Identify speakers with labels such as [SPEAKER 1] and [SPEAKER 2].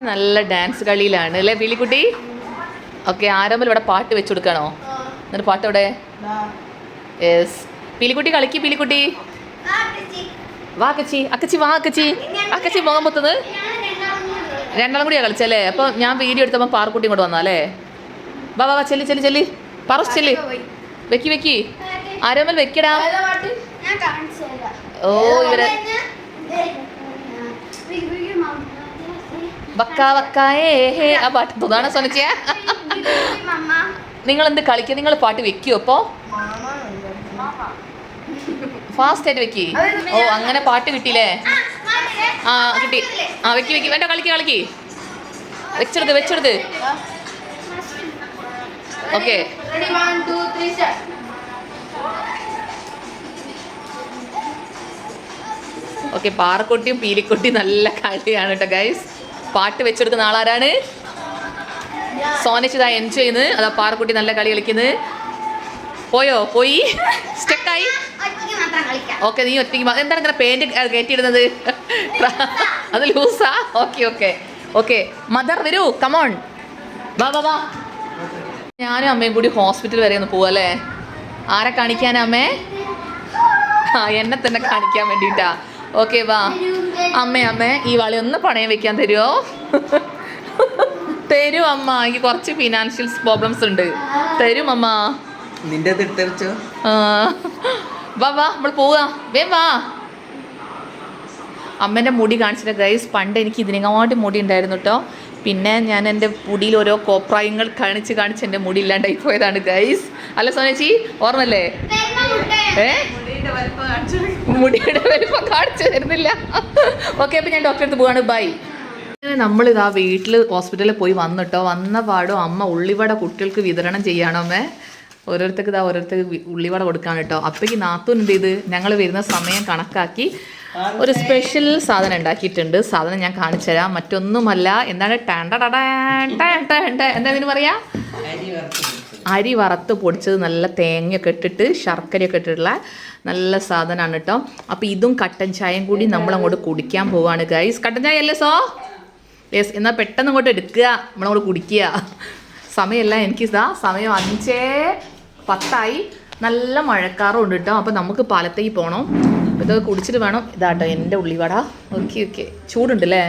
[SPEAKER 1] നല്ല ഡാൻസ് കളിയിലാണ് അല്ലേ പീലിക്കുട്ടി? ഓക്കെ, ആരംഭം ഇവിടെ പാട്ട് വെച്ചു കൊടുക്കണോ? എന്നിട്ട് പാട്ട് എവിടെ? യെസ്, പീലിക്കുട്ടി കളിക്ക്. പീലിക്കുട്ടി വാ അക്കച്ചി, അക്കച്ചി വാ അക്കച്ചി. അക്കച്ചി മുഖം പൊത്തുന്നത് രണ്ടാളും കൂടിയാണ് കളിച്ചല്ലേ? അപ്പോൾ ഞാൻ വീഡിയോ എടുത്തപ്പോൾ പാർക്കുട്ടി ഇങ്ങോട്ട് വന്നാലേ. വാ വാ വാ, ചെല്ലി ചെല്ലി ചെല്ലി, പറസ് ചെല്ലി, വെക്കി വെക്കി, ആരോമൽ വെക്കടാ. ഓ ഇവരെ വക്കാ വക്കായേ ആ പാട്ട് തോന്നാണ് സോനച്ചിയ. നിങ്ങൾ എന്ത് കളിക്കുക? നിങ്ങൾ പാട്ട് വെക്കുമോ? അപ്പോൾ ഫാസ്റ്റ് ആയിട്ട് വെക്കി. ഓ അങ്ങനെ പാട്ട് കിട്ടിയില്ലേ? ആ കിട്ടി. ആ വെക്കി വെക്കി, വേണ്ട കളിക്ക് കളിക്ക്, വെച്ചെടുത്ത് വെച്ചെടുത്ത്. ഓക്കെ ഓക്കെ, പാറക്കുട്ടിയും പീലിക്കുട്ടിയും നല്ല കളിയാണ് കേട്ടോ ഗൈസ്. പാട്ട് വെച്ചെടുക്കുന്ന ആളാരാണ്? സോനച്ചിതാ എൻജോയ് ചെയ്യുന്നത്. അതാ പാറക്കുട്ടി നല്ല കളി കളിക്കുന്നത്. പോയോ? പോയി സ്റ്റക്കായി. ഓക്കെ, നീ ഒറ്റയ്ക്ക് എന്താണ് ഇങ്ങനെ പെയിന്റ് കയറ്റിയിടുന്നത്? അത് ലൂസാ? ഓക്കെ ഓക്കെ ഓക്കെ, മദർ വരൂ, കമോൺ, വാ വാ വാ. ഞാനും അമ്മയും കൂടി ഹോസ്പിറ്റൽ വരെ ഒന്ന് പോവല്ലേ? ആരെ കാണിക്കാനാ അമ്മേ? ആ എന്നെ തന്നെ കാണിക്കാൻ വേണ്ടിയിട്ടാ. ഓക്കെ വാ. അമ്മേ ഈ വളി ഒന്ന് പണയം വെക്കാൻ തരുമോ? തരും അമ്മ, എനിക്ക് കുറച്ച് ഫിനാൻഷ്യൽ പ്രോബ്ലംസ് ഉണ്ട്. തരും അമ്മ.
[SPEAKER 2] നിന്റെ
[SPEAKER 1] വാ വാ നമ്മൾ പോവാ, വേം വാ. അമ്മേൻ്റെ മുടി കാണിച്ചിട്ട് ഗൈസ്, പണ്ട് എനിക്ക് ഇതിനെങ്ങാണ്ട് മുടി ഉണ്ടായിരുന്നു കേട്ടോ. പിന്നെ ഞാൻ എൻ്റെ മുടിയിൽ ഓരോ കോപ്രായങ്ങൾ കാണിച്ച് എൻ്റെ മുടി ഇല്ലാണ്ടായി പോയതാണ് ഗൈസ്. അല്ല സോനച്ചി, ഓർമ്മല്ലേ? മുടിയുടെ വലിപ്പം കാണിച്ചു തരുന്നില്ല. ഓക്കെ, അപ്പം ഞാൻ ഡോക്ടറെ അടുത്ത് പോവാണ്. ബൈ. നമ്മളിതാ വീട്ടിൽ ഹോസ്പിറ്റലിൽ പോയി വന്നിട്ടോ. വന്ന പാടും അമ്മ ഉള്ളിവട കുട്ടികൾക്ക് വിതരണം ചെയ്യണോ അമ്മേ? ഓരോരുത്തർക്ക് ഉള്ളിവട കൊടുക്കാണ് കേട്ടോ. അപ്പോഴേക്ക് നാത്തൂൻ എന്ത് ചെയ്ത്, ഞങ്ങൾ വരുന്ന സമയം കണക്കാക്കി ഒരു സ്പെഷ്യൽ സാധനം ഉണ്ടാക്കിയിട്ടുണ്ട്. സാധനം ഞാൻ കാണിച്ചു തരാം. മറ്റൊന്നുമല്ല, എന്താണ് എന്താ ഇതിന് പറയാ? അരി വറുത്ത് പൊടിച്ചത്, നല്ല തേങ്ങയൊക്കെ ഇട്ടിട്ട് ശർക്കരയൊക്കെ ഇട്ടിട്ടുള്ള നല്ല സാധനമാണ് കേട്ടോ. അപ്പോൾ ഇതും കട്ടൻ ചായയും കൂടി നമ്മളങ്ങോട്ട് കുടിക്കാൻ പോവാണ് ഗൈസ്. കട്ടൻ ചായ അല്ലേ സോ? യെസ്, എന്നാൽ പെട്ടെന്ന് അങ്ങോട്ട് എടുക്കുക, നമ്മളങ്ങോട്ട് കുടിക്കുക. സമയമല്ല, എനിക്കിതാ സമയം 5:10. നല്ല മഴക്കാറും ഉണ്ട് കേട്ടോ. അപ്പോൾ നമുക്ക് പാലത്തേക്ക് പോകണം. ഇതൊക്കെ കുടിച്ചിട്ട് വേണം. ഇതാട്ടോ എൻ്റെ ഉള്ളിവട. ഓക്കെ ചൂടുണ്ടല്ലേ?